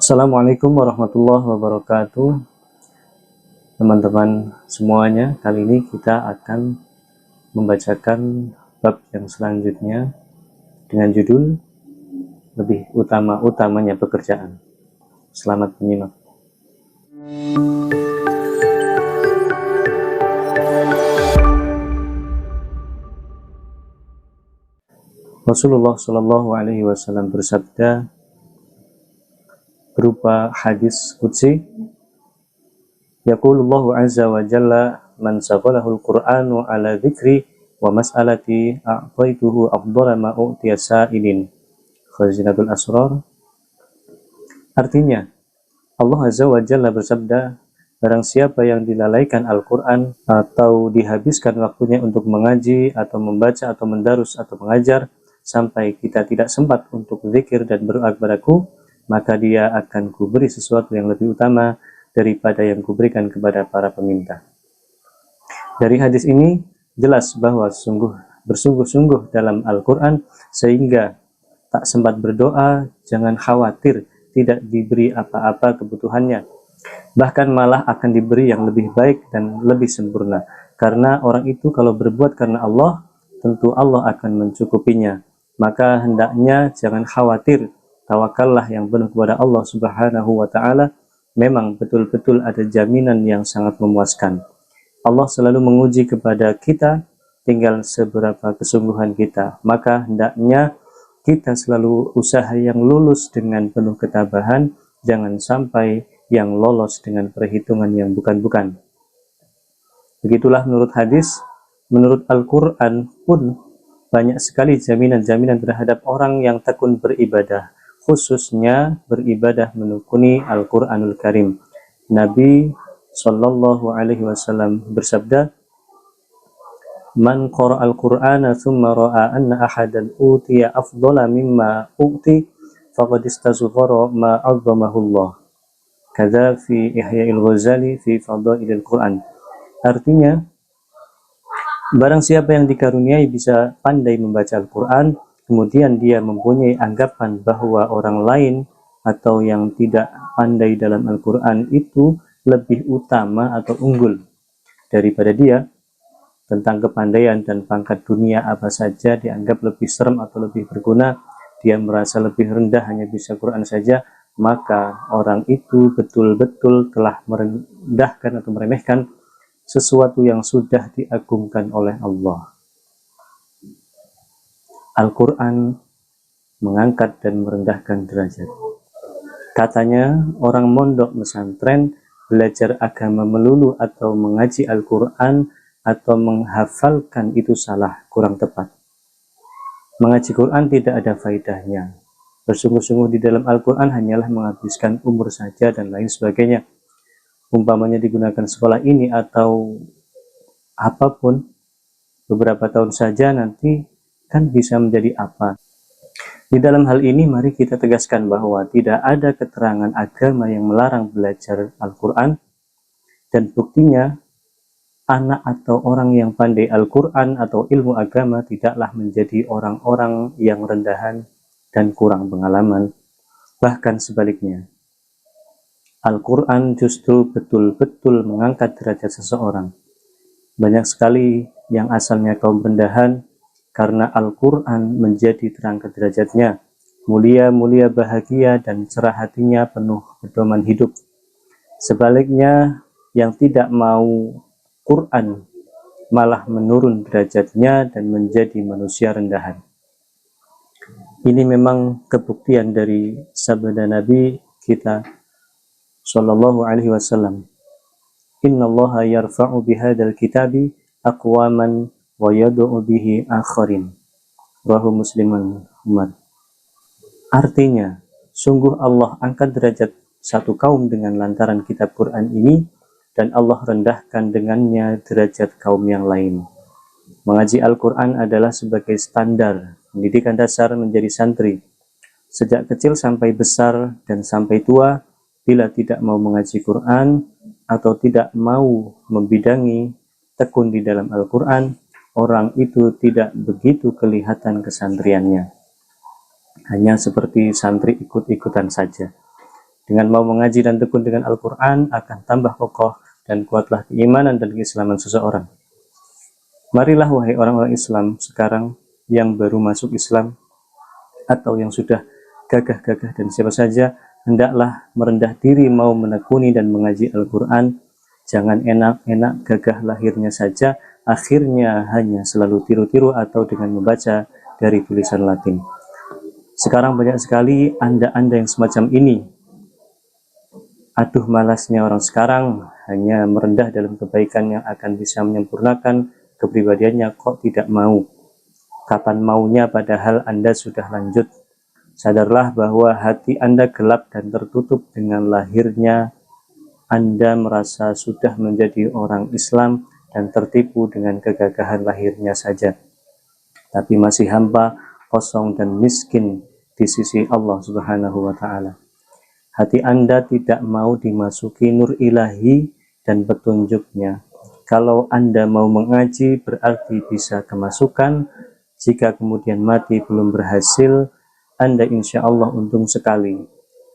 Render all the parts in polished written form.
Assalamualaikum warahmatullahi wabarakatuh. Teman-teman semuanya, kali ini kita akan membacakan bab yang selanjutnya dengan judul lebih utama-utamanya pekerjaan. Selamat menyimak. Rasulullah Shallallahu Alaihi Wasallam bersabda berupa hadis qudsi, yaqulullahu azza wa jalla, man shaghalahul qur'anu ala dzikri wa mas'alati a'taituhu afdhala ma u'tiya sa'ilin. Khazinatul Asrar. Artinya, Allah azza wa jalla bersabda, barang siapa yang dilalaikan Al-Quran atau dihabiskan waktunya untuk mengaji atau membaca atau mendarus atau mengajar sampai kita tidak sempat untuk zikir dan berdoa kepadaku, maka dia akan kuberi sesuatu yang lebih utama daripada yang kuberikan kepada para peminta. Dari hadis ini jelas bahwa bersungguh-sungguh dalam Al-Quran, sehingga tak sempat berdoa, jangan khawatir tidak diberi apa-apa kebutuhannya. Bahkan malah akan diberi yang lebih baik dan lebih sempurna. Karena orang itu kalau berbuat karena Allah, tentu Allah akan mencukupinya. Maka hendaknya jangan khawatir, tawakallah yang penuh kepada Allah Subhanahu wa Ta'ala. Memang betul-betul ada jaminan yang sangat memuaskan. Allah selalu menguji kepada kita, tinggal seberapa kesungguhan kita. Maka hendaknya kita selalu usaha yang lulus dengan penuh ketabahan, jangan sampai yang lolos dengan perhitungan yang bukan-bukan. Begitulah menurut hadis. Menurut Al-Quran pun banyak sekali jaminan-jaminan terhadap orang yang tekun beribadah, khususnya beribadah menekuni Al-Quranul Karim. Nabi Shallallahu Alaihi Wasallam bersabda, man qara al-Qur'ana thumma ra'a anna ahadan utiya afdhala mimma uti faqad istazghara ma 'azzamahu Allah. Kadza fi Ihya'il Ghazali fi Fadailil Quran. Artinya, barang siapa yang dikaruniai bisa pandai membaca Al-Quran, kemudian dia mempunyai anggapan bahwa orang lain atau yang tidak pandai dalam Al-Quran itu lebih utama atau unggul daripada dia, tentang kepandaian dan pangkat dunia apa saja dianggap lebih serem atau lebih berguna, dia merasa lebih rendah hanya bisa Quran saja, maka orang itu betul-betul telah merendahkan atau meremehkan sesuatu yang sudah diagungkan oleh Allah. Al-Quran mengangkat dan merendahkan derajat. Katanya, orang mondok pesantren belajar agama melulu atau mengaji Al-Quran atau menghafalkan itu salah, kurang tepat. Mengaji Quran tidak ada faedahnya. Bersungguh-sungguh di dalam Al-Quran hanyalah menghabiskan umur saja dan lain sebagainya. Umpamanya digunakan sekolah ini atau apapun, beberapa tahun saja nanti kan bisa menjadi apa. Di dalam hal ini mari kita tegaskan bahwa tidak ada keterangan agama yang melarang belajar Al-Quran, dan buktinya anak atau orang yang pandai Al-Quran atau ilmu agama tidaklah menjadi orang-orang yang rendahan dan kurang pengalaman. Bahkan sebaliknya, Al-Quran justru betul-betul mengangkat derajat seseorang. Banyak sekali yang asalnya kaum rendahan, karena Al-Quran menjadi terangkat derajatnya, mulia-mulia, bahagia, dan cerah hatinya penuh pedoman hidup. Sebaliknya, yang tidak mau Quran malah menurun derajatnya dan menjadi manusia rendahan. Ini memang kebuktian dari sabda Nabi kita Sallallahu Alaihi Wasallam. Innallaha yarfa'u bihadal kitabi aqwaman wa yadu'u bihi akharin. Rawahu Muslimun Umar. Artinya, sungguh Allah angkat derajat satu kaum dengan lantaran kitab Quran ini, dan Allah rendahkan dengannya derajat kaum yang lain. Mengaji Al-Quran adalah sebagai standar pendidikan dasar menjadi santri. Sejak kecil sampai besar dan sampai tua, bila tidak mau mengaji Quran atau tidak mau membidangi tekun di dalam Al-Quran, orang itu tidak begitu kelihatan kesantriannya. Hanya seperti santri ikut-ikutan saja. Dengan mau mengaji dan tekun dengan Al-Quran akan tambah kokoh dan kuatlah keimanan dan keislaman seseorang. Marilah wahai orang-orang Islam sekarang yang baru masuk Islam atau yang sudah gagah-gagah dan siapa saja, hendaklah merendah diri mau menekuni dan mengaji Al-Quran. Jangan enak-enak gagah lahirnya saja, akhirnya hanya selalu tiru-tiru atau dengan membaca dari tulisan Latin. Sekarang banyak sekali anda-anda yang semacam ini. Aduh, malasnya orang sekarang hanya merendah dalam kebaikan yang akan bisa menyempurnakan kepribadiannya, kok tidak mau. Kapan maunya padahal Anda sudah lanjut. Sadarlah bahwa hati Anda gelap dan tertutup dengan lahirnya. Anda merasa sudah menjadi orang Islam dan tertipu dengan kegagahan lahirnya saja, tapi masih hampa, kosong dan miskin di sisi Allah Subhanahu wa Ta'ala. Hati Anda tidak mau dimasuki nur ilahi dan petunjuknya. Kalau Anda mau mengaji berarti bisa kemasukan. Jika kemudian mati belum berhasil, Anda insya Allah untung sekali.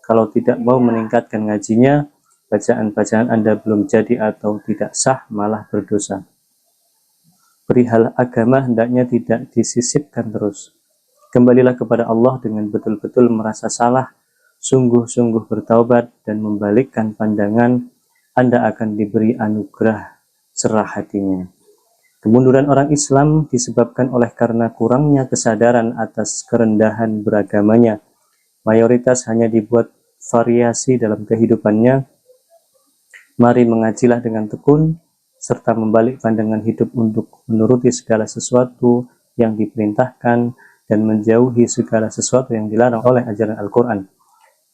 Kalau tidak mau meningkatkan ngajinya, bacaan-bacaan Anda belum jadi atau tidak sah, malah berdosa. Perihal agama hendaknya tidak disisipkan terus. Kembalilah kepada Allah dengan betul-betul merasa salah, sungguh-sungguh bertaubat dan membalikkan pandangan, Anda akan diberi anugerah cerah hatinya. Kemunduran orang Islam disebabkan oleh karena kurangnya kesadaran atas kerendahan beragamanya. Mayoritas hanya dibuat variasi dalam kehidupannya. Mari mengajilah dengan tekun, serta membalik pandangan hidup untuk menuruti segala sesuatu yang diperintahkan dan menjauhi segala sesuatu yang dilarang oleh ajaran Al-Quran.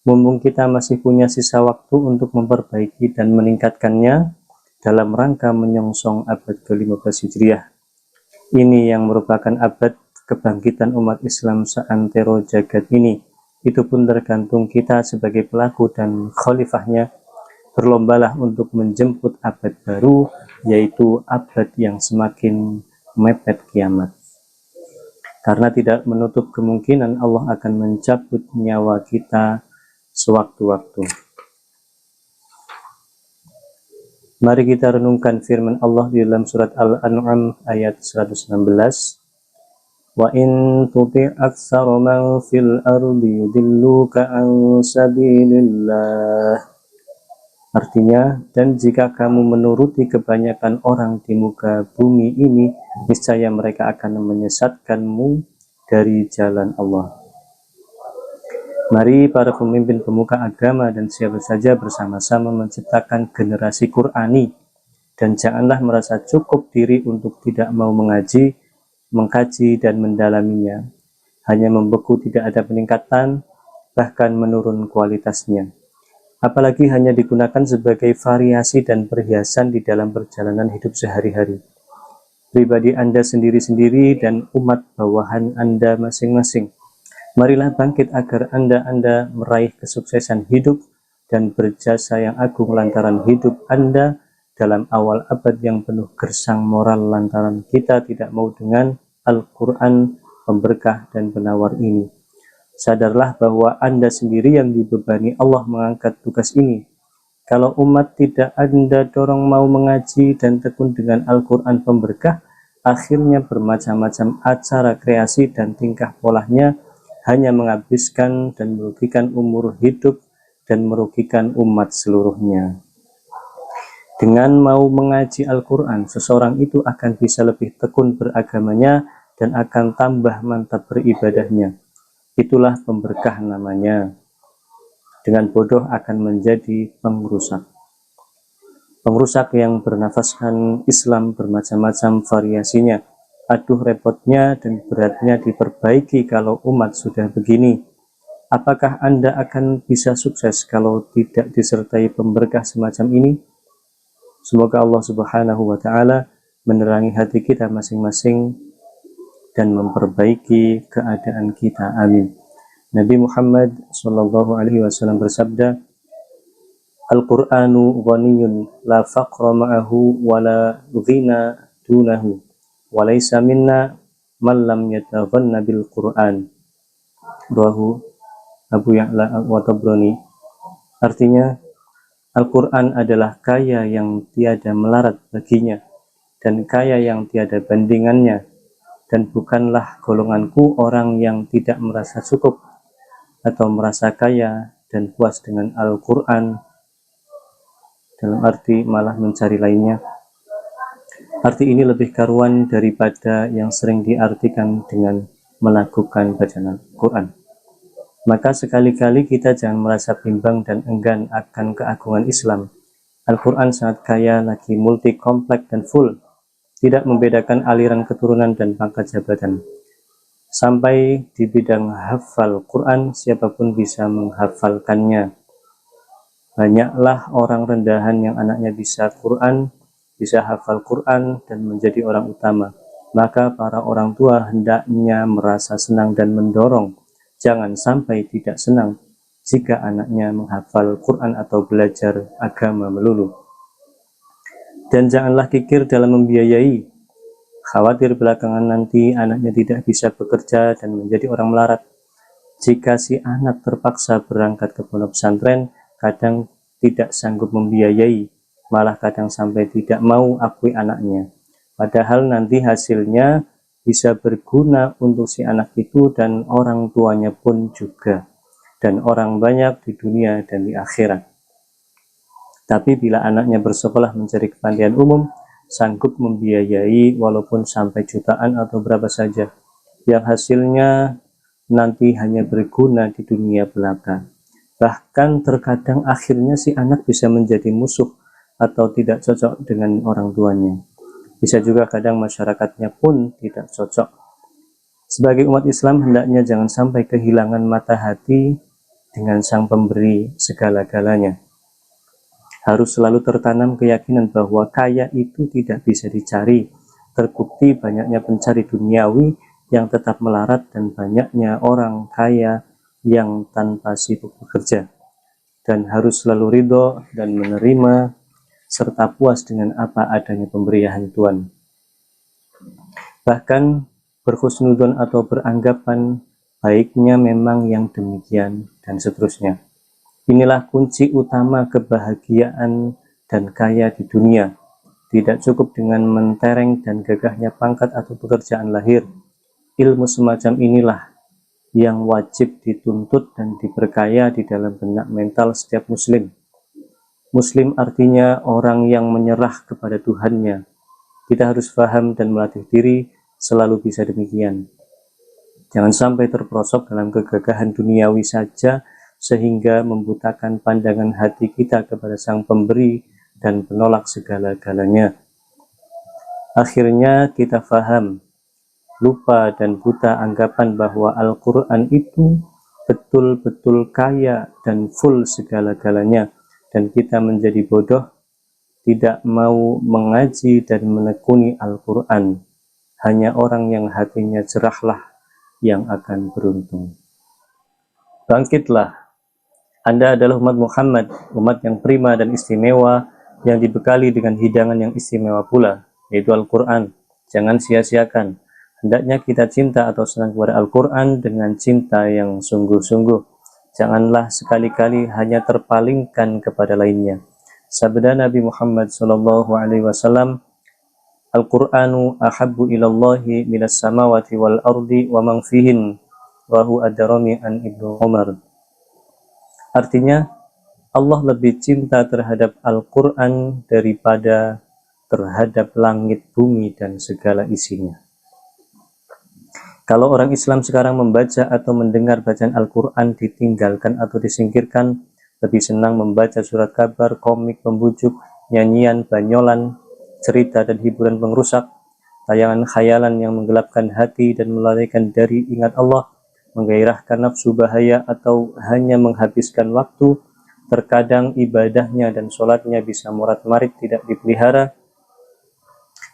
Mumpung kita masih punya sisa waktu untuk memperbaiki dan meningkatkannya dalam rangka menyongsong abad ke-15 Hijriah. Ini yang merupakan abad kebangkitan umat Islam seantero jagat ini. Itu pun tergantung kita sebagai pelaku dan khalifahnya. Berlombalah untuk menjemput abad baru, yaitu abad yang semakin mepet kiamat. Karena tidak menutup kemungkinan Allah akan mencabut nyawa kita sewaktu-waktu. Mari kita renungkan firman Allah di dalam surat Al-An'am ayat 116. Wa in tuti' aktsara man fil ardi yudilluka an sabilillah. Artinya, dan jika kamu menuruti kebanyakan orang di muka bumi ini, niscaya mereka akan menyesatkanmu dari jalan Allah. Mari para pemimpin pemuka agama dan siapa saja bersama-sama menciptakan generasi Qur'ani, dan janganlah merasa cukup diri untuk tidak mau mengaji, mengkaji dan mendalaminya. Hanya membeku, tidak ada peningkatan, bahkan menurun kualitasnya. Apalagi hanya digunakan sebagai variasi dan perhiasan di dalam perjalanan hidup sehari-hari. Pribadi Anda sendiri-sendiri dan umat bawahan Anda masing-masing. Marilah bangkit agar Anda meraih kesuksesan hidup dan berjasa yang agung lantaran hidup Anda dalam awal abad yang penuh gersang moral lantaran kita tidak mau dengan Al-Quran, pemberkah dan penawar ini. Sadarlah bahwa Anda sendiri yang dibebani Allah mengangkat tugas ini. Kalau umat tidak Anda dorong mau mengaji dan tekun dengan Al-Quran pemberkah, akhirnya bermacam-macam acara kreasi dan tingkah polanya hanya menghabiskan dan merugikan umur hidup dan merugikan umat seluruhnya. Dengan mau mengaji Al-Quran, seseorang itu akan bisa lebih tekun beragamanya dan akan tambah mantap beribadahnya. Itulah pemberkah namanya. Dengan bodoh akan menjadi pengrusak. Pengrusak yang bernafaskan Islam bermacam-macam variasinya. Aduh, repotnya dan beratnya diperbaiki kalau umat sudah begini. Apakah Anda akan bisa sukses kalau tidak disertai pemberkah semacam ini? Semoga Allah Subhanahu wa Ta'ala menerangi hati kita masing-masing dan memperbaiki keadaan kita. Amin. Nabi Muhammad SAW bersabda, Al-Qur'anu ghaniyun la faqra ma'ahu wa la ghina dunahu. Walaysa minna man lam yataghanna bil Qur'an. Rawahu Abu Ya'la wa Tabrani. Artinya, Al-Quran adalah kaya yang tiada melarat baginya, dan kaya yang tiada bandingannya, dan bukanlah golonganku orang yang tidak merasa cukup atau merasa kaya dan puas dengan Al-Quran, dalam arti malah mencari lainnya. Arti ini lebih karuan daripada yang sering diartikan dengan melakukan bacaan Al-Quran. Maka sekali-kali kita jangan merasa bimbang dan enggan akan keagungan Islam. Al-Quran sangat kaya, lagi multi, kompleks, dan full. Tidak membedakan aliran keturunan dan pangkat jabatan. Sampai di bidang hafal Quran, siapapun bisa menghafalkannya. Banyaklah orang rendahan yang anaknya bisa Quran, bisa hafal Quran, dan menjadi orang utama. Maka para orang tua hendaknya merasa senang dan mendorong. Jangan sampai tidak senang jika anaknya menghafal Quran atau belajar agama melulu. Dan janganlah kikir dalam membiayai. Khawatir belakangan nanti anaknya tidak bisa bekerja dan menjadi orang melarat. Jika si anak terpaksa berangkat ke pondok pesantren, kadang tidak sanggup membiayai, malah kadang sampai tidak mau akui anaknya. Padahal nanti hasilnya bisa berguna untuk si anak itu dan orang tuanya pun juga, dan orang banyak di dunia dan di akhirat. Tapi bila anaknya bersekolah mencari kepanitiaan umum, sanggup membiayai walaupun sampai jutaan atau berapa saja, yang hasilnya nanti hanya berguna di dunia belaka. Bahkan terkadang akhirnya si anak bisa menjadi musuh atau tidak cocok dengan orang tuanya. Bisa juga kadang masyarakatnya pun tidak cocok. Sebagai umat Islam, hendaknya jangan sampai kehilangan mata hati dengan Sang Pemberi segala-galanya. Harus selalu tertanam keyakinan bahwa kaya itu tidak bisa dicari. Terbukti banyaknya pencari duniawi yang tetap melarat dan banyaknya orang kaya yang tanpa sibuk bekerja. Dan harus selalu ridho dan menerima serta puas dengan apa adanya pemberian Tuhan. Bahkan berhusnudzon atau beranggapan baiknya memang yang demikian dan seterusnya. Inilah kunci utama kebahagiaan dan kaya di dunia. Tidak cukup dengan mentereng dan gagahnya pangkat atau pekerjaan lahir. Ilmu semacam inilah yang wajib dituntut dan diperkaya di dalam benak mental setiap muslim. Muslim artinya orang yang menyerah kepada Tuhannya. Kita harus paham dan melatih diri selalu bisa demikian. Jangan sampai terperosok dalam kegagahan duniawi saja sehingga membutakan pandangan hati kita kepada Sang Pemberi dan penolak segala-galanya. Akhirnya kita paham, lupa dan buta anggapan bahwa Al-Quran itu betul-betul kaya dan full segala-galanya, dan kita menjadi bodoh, tidak mau mengaji dan menekuni Al-Quran. Hanya orang yang hatinya cerahlah yang akan beruntung. Bangkitlah, Anda adalah umat Muhammad, umat yang prima dan istimewa, yang dibekali dengan hidangan yang istimewa pula, yaitu Al-Quran. Jangan sia-siakan. Hendaknya kita cinta atau senang kepada Al-Quran dengan cinta yang sungguh-sungguh. Janganlah sekali-kali hanya terpalingkan kepada lainnya. Sabda Nabi Muhammad SAW, Al-Qur'anu ahabbu ilallahi minas samawati wal ardi wa man fihin, rawahu ad-Darimi an Ibnu Umar. Artinya, Allah lebih cinta terhadap Al-Quran daripada terhadap langit, bumi, dan segala isinya. Kalau orang Islam sekarang membaca atau mendengar bacaan Al-Quran ditinggalkan atau disingkirkan, lebih senang membaca surat kabar, komik, pembujuk, nyanyian, banyolan, cerita dan hiburan pengrusak, tayangan khayalan yang menggelapkan hati dan melalaikan dari ingat Allah, menggairahkan nafsu bahaya, atau hanya menghabiskan waktu. Terkadang ibadahnya dan sholatnya bisa morat-marit tidak dipelihara,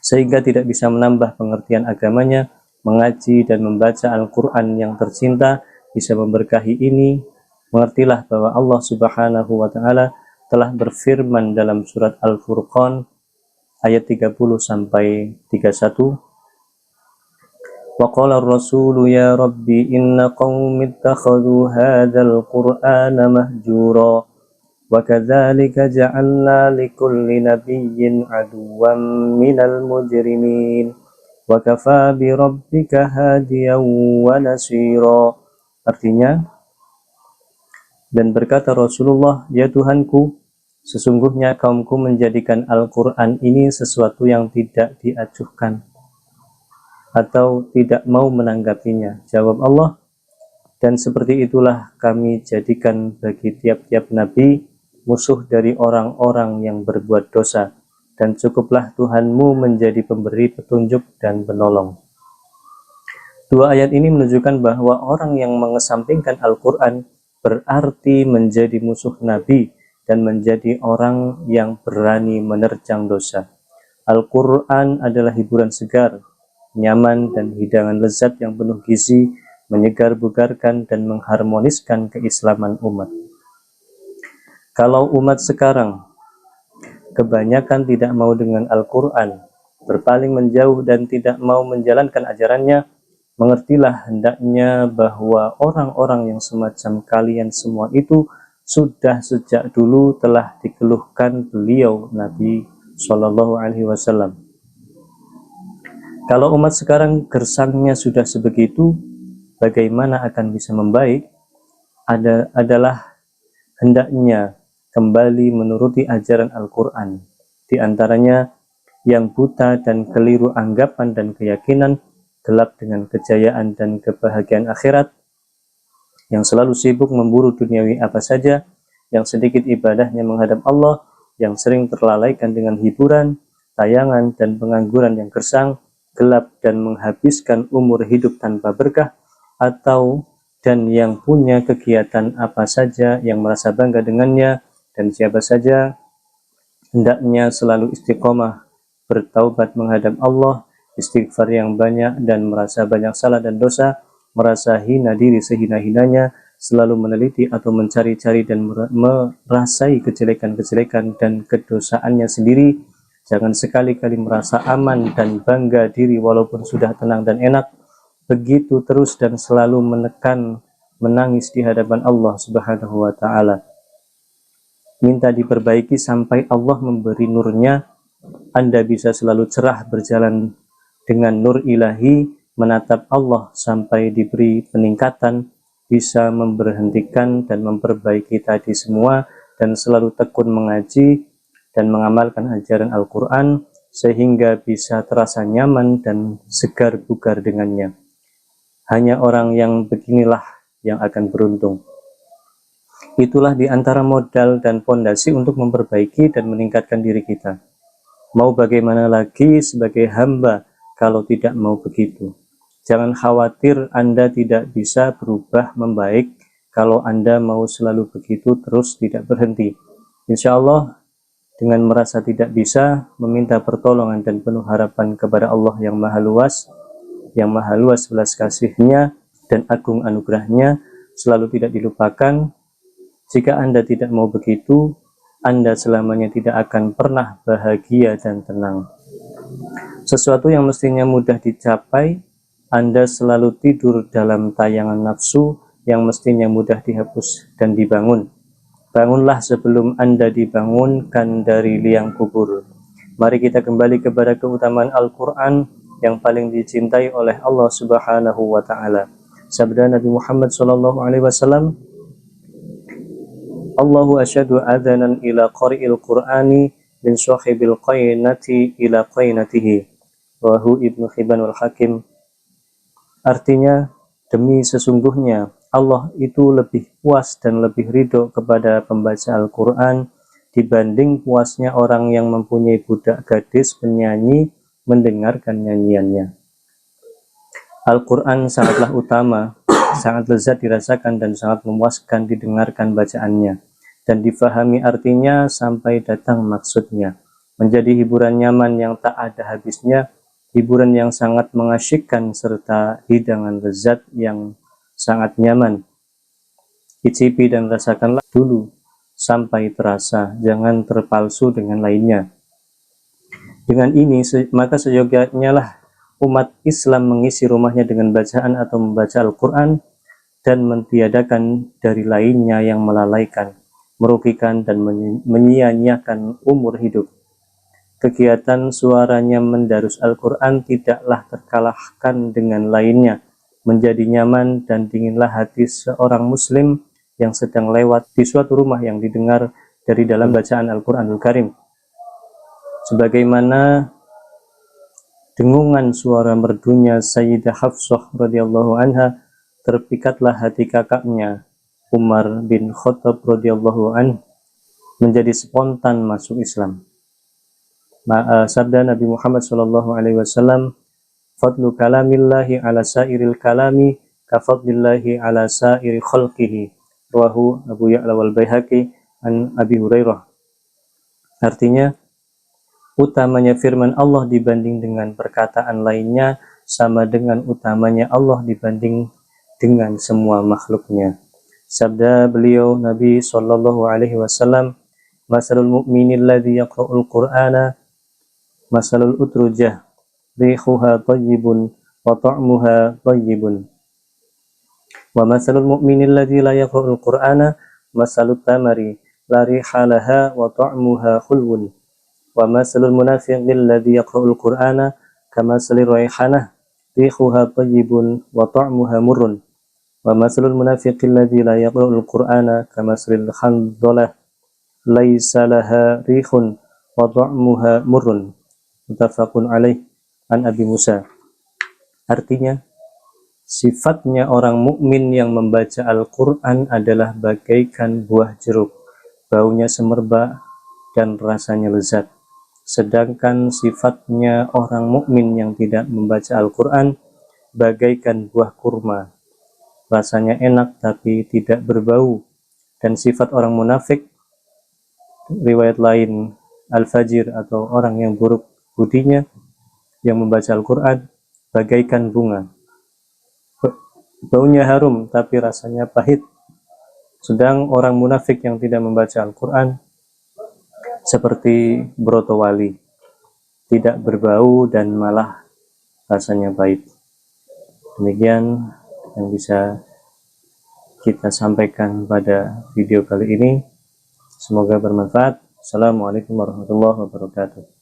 sehingga tidak bisa menambah pengertian agamanya. Mengaji dan membaca Al-Quran yang tercinta bisa memberkahi ini. Mengertilah bahwa Allah Subhanahu wa Ta'ala telah berfirman dalam surat Al-Furqan ayat 30 sampai 31. Wa qala ar-rasulu ya rabbi inna qaumi ittakhadhu hadzal qur'ana mahjura وَكَذَلِكَ جَعَلْنَا لِكُلِّ نَبِيٍّ عَدُوًّا مِنَ الْمُجْرِمِينَ وَكَفَى بِرَبِّكَ هَادِيًا وَنَصِيرًا. Artinya, dan berkata Rasulullah, ya Tuhanku, sesungguhnya kaumku menjadikan Al-Quran ini sesuatu yang tidak diacuhkan atau tidak mau menanggapinya. Jawab Allah, dan seperti itulah kami jadikan bagi tiap-tiap nabi musuh dari orang-orang yang berbuat dosa, dan cukuplah Tuhanmu menjadi pemberi petunjuk dan penolong. Dua ayat ini menunjukkan bahwa orang yang mengesampingkan Al-Quran berarti menjadi musuh Nabi dan menjadi orang yang berani menerjang dosa. Al-Quran adalah hiburan segar, nyaman, dan hidangan lezat yang penuh gizi, menyegar-bugarkan dan mengharmoniskan keislaman umat. Kalau umat sekarang kebanyakan tidak mau dengan Al-Quran, berpaling menjauh dan tidak mau menjalankan ajarannya, mengertilah hendaknya bahwa orang-orang yang semacam kalian semua itu sudah sejak dulu telah dikeluhkan beliau Nabi Shallallahu Alaihi Wasallam. Kalau umat sekarang gersangnya sudah sebegitu, bagaimana akan bisa membaik? Adalah hendaknya kembali menuruti ajaran Al-Quran. Di antaranya yang buta dan keliru anggapan dan keyakinan, gelap dengan kejayaan dan kebahagiaan akhirat, yang selalu sibuk memburu duniawi apa saja, yang sedikit ibadahnya menghadap Allah, yang sering terlalaikan dengan hiburan, tayangan, dan pengangguran yang gersang, gelap dan menghabiskan umur hidup tanpa berkah, atau dan yang punya kegiatan apa saja yang merasa bangga dengannya, dan siapa saja hendaknya selalu istiqomah bertaubat menghadap Allah, istighfar yang banyak dan merasa banyak salah dan dosa, merasa hina diri sehina-hinanya, selalu meneliti atau mencari-cari dan merasai kejelekan-kejelekan dan kedosaannya sendiri. Jangan sekali-kali merasa aman dan bangga diri walaupun sudah tenang dan enak. Begitu terus dan selalu menekan, menangis di hadapan Allah Subhanahu wa Ta'ala. Minta diperbaiki sampai Allah memberi nurnya. Anda bisa selalu cerah berjalan dengan nur ilahi, menatap Allah sampai diberi peningkatan, bisa memberhentikan dan memperbaiki tadi semua, dan selalu tekun mengaji dan mengamalkan ajaran Al-Quran sehingga bisa terasa nyaman dan segar bugar dengannya. Hanya orang yang beginilah yang akan beruntung. Itulah di antara modal dan fondasi untuk memperbaiki dan meningkatkan diri kita. Mau bagaimana lagi sebagai hamba kalau tidak mau begitu? Jangan khawatir Anda tidak bisa berubah membaik kalau Anda mau selalu begitu terus tidak berhenti. Insya Allah dengan merasa tidak bisa, meminta pertolongan dan penuh harapan kepada Allah yang maha luas belas kasih-Nya dan agung anugerah-Nya, selalu tidak dilupakan. Jika Anda tidak mau begitu, Anda selamanya tidak akan pernah bahagia dan tenang. Sesuatu yang mestinya mudah dicapai, Anda selalu tidur dalam tayangan nafsu yang mestinya mudah dihapus dan dibangun. Bangunlah sebelum Anda dibangunkan dari liang kubur. Mari kita kembali kepada keutamaan Al-Quran yang paling dicintai oleh Allah Subhanahu wa Ta'ala. Sabda Nabi Muhammad SAW, Allahu asyadu adhanan ila qari'il Qur'ani min sahibil qainati ila qainatihi. Wahu Ibnu Hibban wal Hakim. Artinya, demi sesungguhnya Allah itu lebih puas dan lebih ridho kepada pembaca Al-Quran dibanding puasnya orang yang mempunyai budak gadis penyanyi mendengarkan nyanyiannya. Al-Quran sangatlah utama, sangat lezat dirasakan dan sangat memuaskan didengarkan bacaannya dan difahami artinya sampai datang maksudnya, menjadi hiburan nyaman yang tak ada habisnya, hiburan yang sangat mengasyikkan serta hidangan lezat yang sangat nyaman. Icipi dan rasakanlah dulu sampai terasa, jangan terpalsu dengan lainnya. Dengan ini maka seyogyanya lah umat Islam mengisi rumahnya dengan bacaan atau membaca Al-Quran dan mentiadakan dari lainnya yang melalaikan, merugikan dan menyia-nyiakan umur hidup. Kegiatan suaranya mendarus Al-Quran tidaklah terkalahkan dengan lainnya. Menjadi nyaman dan dinginlah hati seorang muslim yang sedang lewat di suatu rumah yang didengar dari dalam bacaan Al-Quranul Karim. Sebagaimana dengungan suara merdunya Sayyidah Hafsah radhiyallahu anha, terpikatlah hati kakaknya Umar bin Khattab radhiyallahu anhu menjadi spontan masuk Islam. Sabda Nabi Muhammad SAW, fadlu kalamillahi ala sairil kalami kafadlillahi ala sairi khalqihi, rawahu Abu Ya'la wal Baihaqi an Abi Hurairah. Artinya, utamanya firman Allah dibanding dengan perkataan lainnya sama dengan utamanya Allah dibanding dengan semua makhluknya. Sabda beliau Nabi SAW, masalul mu'minil ladzi yaqra'ul qur'ana masalul utrujah rihuha tayyibun wa ta'muha tayyibun wa masalul mu'minil ladzi la yaqra'ul qur'ana masalut tamari la rihalaha wa ta'muha khulwun wa masalul munafiqil ladzi yaqra'ul qur'ana kamasalir raihanah rihuha tayyibun wa ta'muha murrun wa masalul munafiqil ladzi la yaqra'ul qur'ana kamasalil khandhalah laisa laha rihun wa ta'muha murrun. Muttafaqun alaih an Abi Musa. Artinya, sifatnya orang mukmin yang membaca Al-Quran adalah bagaikan buah jeruk, baunya semerbak dan rasanya lezat. Sedangkan sifatnya orang mukmin yang tidak membaca Al-Quran bagaikan buah kurma, rasanya enak tapi tidak berbau. Dan sifat orang munafik, riwayat lain Al-Fajir atau orang yang buruk budinya yang membaca Al-Quran bagaikan bunga, baunya harum tapi rasanya pahit. Sedang orang munafik yang tidak membaca Al-Quran seperti brotowali, tidak berbau dan malah rasanya pahit. Demikian yang bisa kita sampaikan pada video kali ini. Semoga bermanfaat. Assalamualaikum warahmatullahi wabarakatuh.